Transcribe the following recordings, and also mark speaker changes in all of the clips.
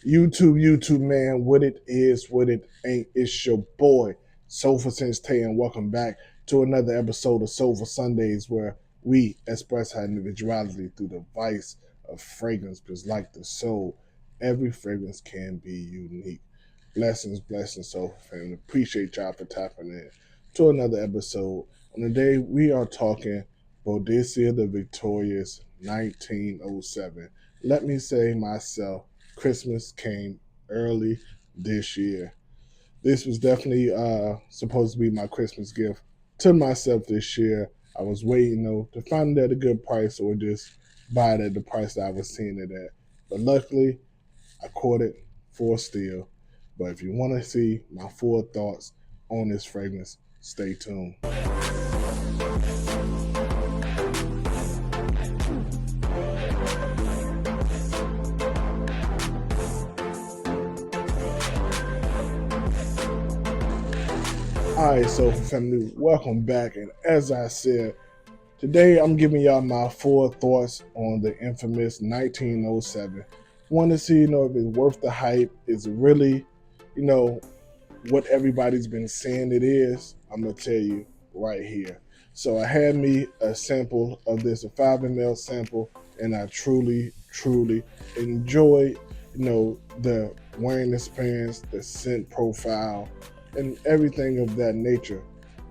Speaker 1: YouTube, man, what it is, what it ain't. It's your boy, Sofa Sense Tay, and welcome back to another episode of Sofa Sundays, where we express our individuality through the vice of fragrance, because like the soul, every fragrance can be unique. Blessings, Sofa family. Appreciate y'all for tapping in to another episode. On the day, we are talking Boadicea the Victorious 1907. Let me say myself, Christmas came early this year. This was definitely supposed to be my Christmas gift to myself this year. I was waiting though to find it at a good price or just buy it at the price that I was seeing it at. But luckily, I caught it for a steal. But if you want to see my full thoughts on this fragrance, stay tuned. All right, so family, welcome back. And as I said, today I'm giving y'all my full thoughts on the infamous 1907. Want to see, if it's worth the hype. Is it really, you know, what everybody's been saying it is? I'm gonna tell you right here. So I had me a sample of this, a 5 ml sample, and I truly enjoyed, the wearing the pants, the scent profile, and everything of that nature.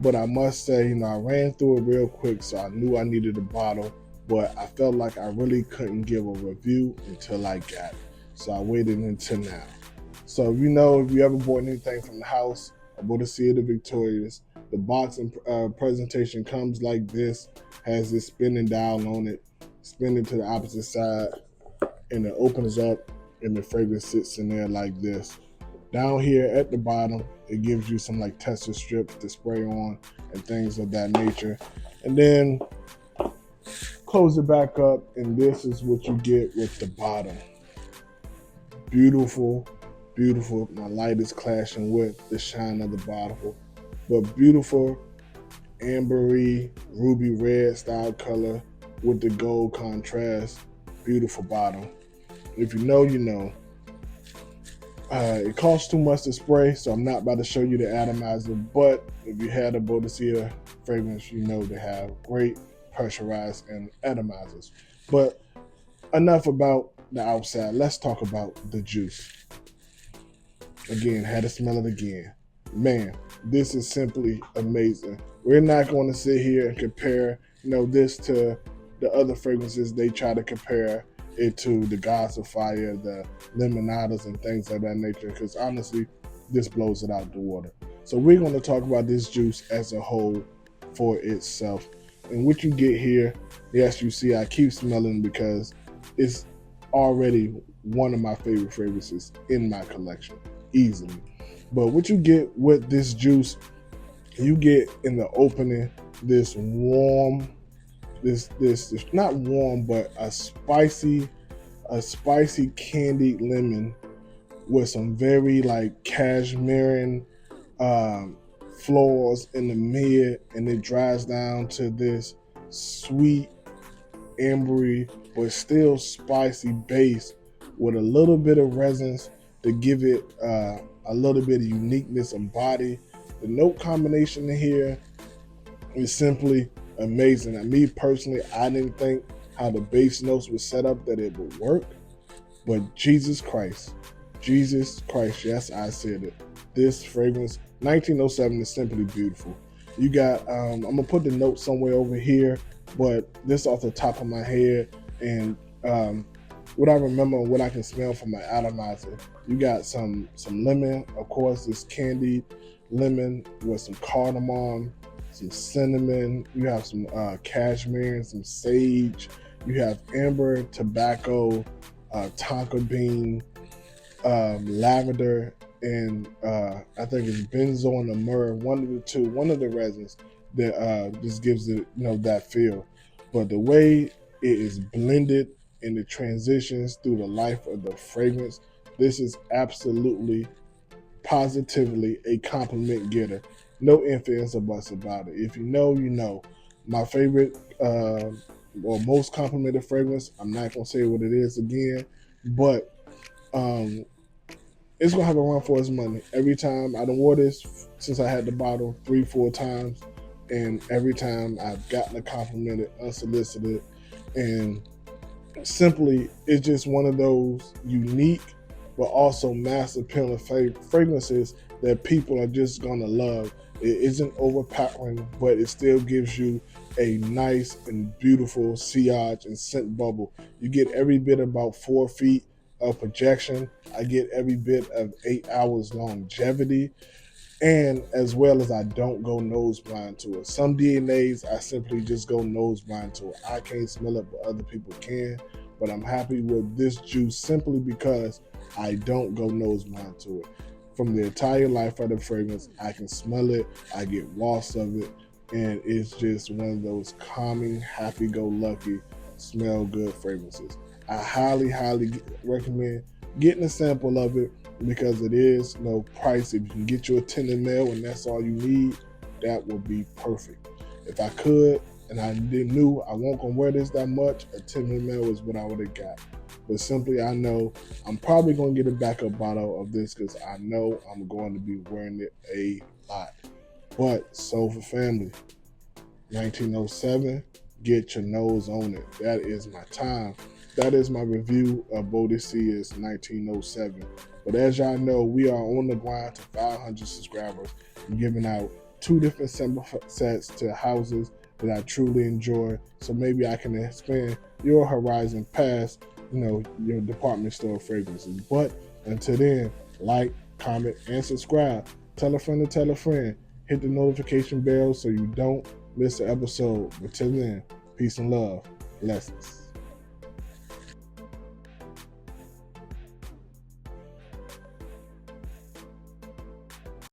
Speaker 1: But I must say, I ran through it real quick, so I knew I needed a bottle, but I felt like I really couldn't give a review until I got it. So I waited until now. So if you ever bought anything from the house, I bought to see the Victorious. The box and presentation comes like this, has this spinning dial on it, spin it to the opposite side, and it opens up, and the fragrance sits in there like this. Down here at the bottom, it gives you some like tester strips to spray on and things of that nature. And then close it back up, and this is what you get with the bottom. Beautiful, beautiful. My light is clashing with the shine of the bottle, but beautiful ambery, ruby red style color with the gold contrast. Beautiful bottom. If you know, you know. It costs too much to spray, so I'm not about to show you the atomizer. But if you had a Boadicea fragrance, you know they have great pressurized and atomizers. But enough about the outside. Let's talk about the juice. Again, had to smell it again. Man, this is simply amazing. We're not going to sit here and compare, this to the other fragrances they try to compare it to, the Gods of Fire, the Lemonadas, and things of that nature, because honestly, this blows it out the water. So we're going to talk about this juice as a whole for itself. And what you get here, yes, you see I keep smelling because it's already one of my favorite fragrances in my collection, easily. But what you get with this juice, you get in the opening this warm, this not warm, but a spicy candied lemon with some very like cashmeran florals in the mid, and it dries down to this sweet, ambery, but still spicy base with a little bit of resins to give it a little bit of uniqueness and body. The note combination in here is simply amazing. And me personally, I didn't think how the base notes were set up that it would work, but Jesus Christ, yes, I said it. This fragrance, 1907, is simply beautiful. You got, I'm gonna put the note somewhere over here, but this off the top of my head, and what I remember, what I can smell from my atomizer, you got some lemon, of course, this candied lemon with some cardamom, some cinnamon. You have some cashmere, some sage. You have amber, tobacco, tonka bean, lavender, and I think it's benzoin or myrrh. One of the two, one of the resins that just gives it, that feel. But the way it is blended and the transitions through the life of the fragrance, this is absolutely, positively a compliment getter. No ifs, ands, or buts about it. If you know, you know. My favorite or most complimented fragrance, I'm not going to say what it is again, but it's gonna have a run for its money. Every time I done wore this since I had the bottle 3, 4 times, and every time I've gotten a complimented unsolicited, and simply it's just one of those unique but also mass appealing fragrances that people are just gonna love. It isn't overpowering, but it still gives you a nice and beautiful sillage and scent bubble. You get every bit about 4 feet of projection. I get every bit of 8 hours longevity, and as well as I don't go nose blind to it. Some DNAs I simply just go nose blind to it. I can't smell it, but other people can. But I'm happy with this juice simply because I don't go nose blind to it. From the entire life of the fragrance, I can smell it, I get wafts of it, and it's just one of those calming, happy-go-lucky, smell good fragrances. I highly recommend getting a sample of it because it is no price. If you can get you a 10 ml and that's all you need, that would be perfect. If I could and I knew I won't gonna wear this that much, a 10 ml is what I would have got. But simply I know I'm probably gonna get a backup bottle of this because I know I'm going to be wearing it a lot. But Soul for Family, 1907, get your nose on it. That is my time. That is my review of Boadicea's 1907. But as y'all know, we are on the grind to 500 subscribers. I'm giving out 2 different sample sets to houses that I truly enjoy. So maybe I can expand your horizon past, your department store fragrances. But until then, like, comment, and subscribe. Tell a friend to tell a friend. Hit the notification bell so you don't miss an episode. But till then, peace and love. Blessings.